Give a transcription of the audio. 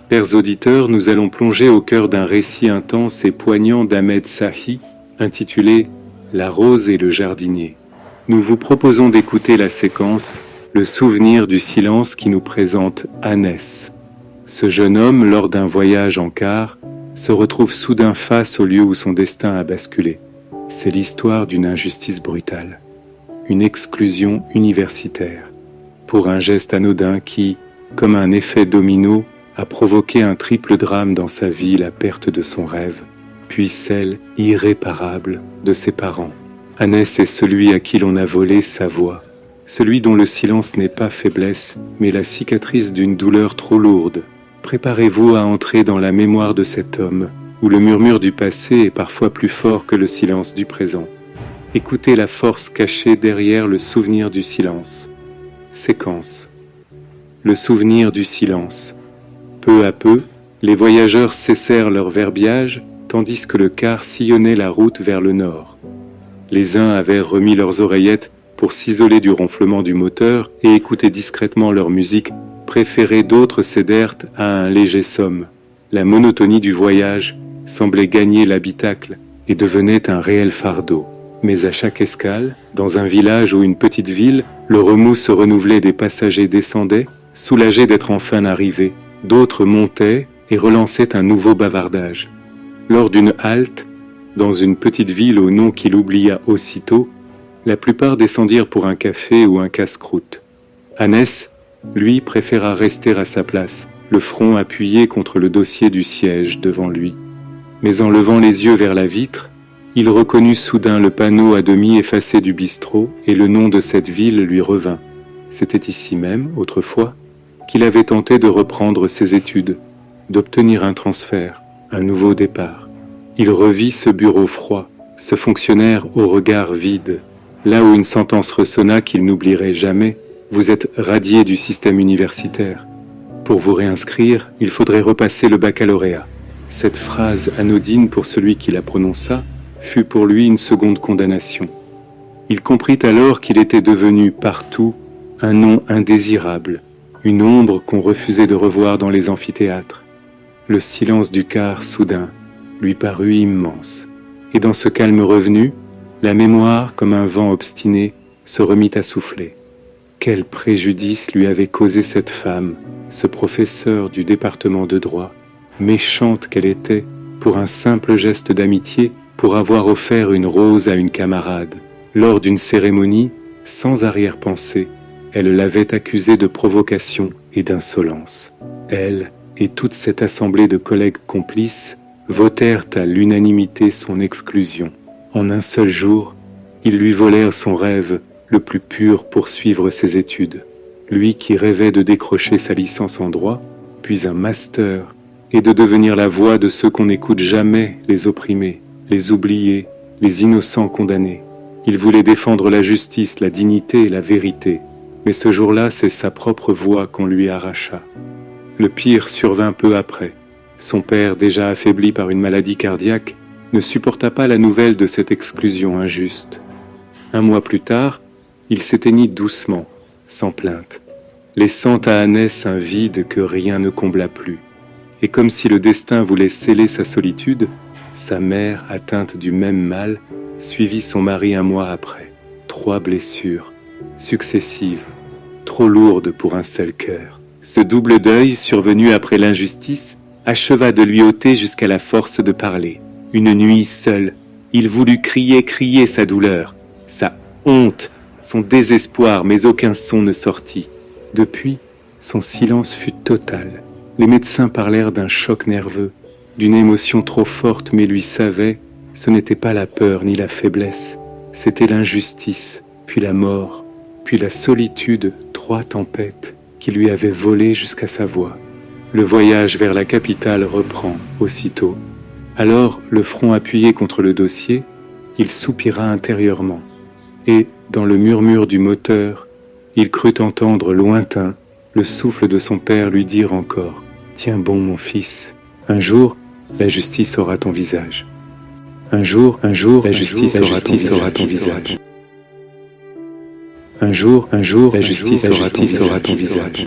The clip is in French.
Chers auditeurs, nous allons plonger au cœur d'un récit intense et poignant d'Ahmed Sahi, intitulé « La rose et le jardinier ». Nous vous proposons d'écouter la séquence « Le souvenir du silence » qui nous présente Ahnès. Ce jeune homme, lors d'un voyage en car, se retrouve soudain face au lieu où son destin a basculé. C'est l'histoire d'une injustice brutale, une exclusion universitaire, pour un geste anodin qui, comme un effet domino, a provoqué un triple drame dans sa vie, la perte de son rêve, puis celle irréparable de ses parents. Ahnès est celui à qui l'on a volé sa voix, celui dont le silence n'est pas faiblesse, mais la cicatrice d'une douleur trop lourde. Préparez-vous à entrer dans la mémoire de cet homme, où le murmure du passé est parfois plus fort que le silence du présent. Écoutez la force cachée derrière le souvenir du silence. Séquence. Le souvenir du silence. Peu à peu, les voyageurs cessèrent leur verbiage, tandis que le car sillonnait la route vers le nord. Les uns avaient remis leurs oreillettes pour s'isoler du ronflement du moteur et écouter discrètement leur musique préférée, d'autres cédèrent à un léger somme. La monotonie du voyage semblait gagner l'habitacle et devenait un réel fardeau. Mais à chaque escale, dans un village ou une petite ville, le remous se renouvelait, des passagers descendaient, soulagés d'être enfin arrivés. D'autres montaient et relançaient un nouveau bavardage. Lors d'une halte, dans une petite ville au nom qu'il oublia aussitôt, la plupart descendirent pour un café ou un casse-croûte. Ahnès, lui, préféra rester à sa place, le front appuyé contre le dossier du siège devant lui. Mais en levant les yeux vers la vitre, il reconnut soudain le panneau à demi effacé du bistrot et le nom de cette ville lui revint. C'était ici même, autrefois, qu'il avait tenté de reprendre ses études, d'obtenir un transfert, un nouveau départ. Il revit ce bureau froid, ce fonctionnaire au regard vide, là où une sentence ressonna qu'il n'oublierait jamais: vous êtes radié du système universitaire. Pour vous réinscrire, il faudrait repasser le baccalauréat. Cette phrase anodine pour celui qui la prononça fut pour lui une seconde condamnation. Il comprit alors qu'il était devenu partout un nom indésirable, une ombre qu'on refusait de revoir dans les amphithéâtres. Le silence du car, soudain, lui parut immense. Et dans ce calme revenu, la mémoire, comme un vent obstiné, se remit à souffler. Quel préjudice lui avait causé cette femme, ce professeur du département de droit, méchante qu'elle était, pour un simple geste d'amitié, pour avoir offert une rose à une camarade. Lors d'une cérémonie, sans arrière-pensée, elle l'avait accusé de provocation et d'insolence. Elle et toute cette assemblée de collègues complices votèrent à l'unanimité son exclusion. En un seul jour, ils lui volèrent son rêve le plus pur pour suivre ses études. Lui qui rêvait de décrocher sa licence en droit, puis un master, et de devenir la voix de ceux qu'on n'écoute jamais, les opprimés, les oubliés, les innocents condamnés. Il voulait défendre la justice, la dignité et la vérité. Mais ce jour-là, c'est sa propre voix qu'on lui arracha. Le pire survint peu après. Son père, déjà affaibli par une maladie cardiaque, ne supporta pas la nouvelle de cette exclusion injuste. Un mois plus tard, il s'éteignit doucement, sans plainte, laissant à Ahnès un vide que rien ne combla plus. Et comme si le destin voulait sceller sa solitude, sa mère, atteinte du même mal, suivit son mari un mois après. 3 blessures, successives, trop lourdes pour un seul cœur. Ce double deuil, survenu après l'injustice, acheva de lui ôter jusqu'à la force de parler. Une nuit seul, il voulut crier sa douleur, sa honte, son désespoir, mais aucun son ne sortit. Depuis, son silence fut total. Les médecins parlèrent d'un choc nerveux, d'une émotion trop forte, mais lui savait, ce n'était pas la peur ni la faiblesse, c'était l'injustice, puis la mort, puis la solitude, 3 tempêtes qui lui avaient volé jusqu'à sa voix. Le voyage vers la capitale reprend aussitôt. Alors, le front appuyé contre le dossier, il soupira intérieurement, et, dans le murmure du moteur, il crut entendre lointain le souffle de son père lui dire encore: « Tiens bon, mon fils, un jour, la justice aura ton visage. Un jour, la justice aura ton visage. Un jour, la justice aura ton visage. »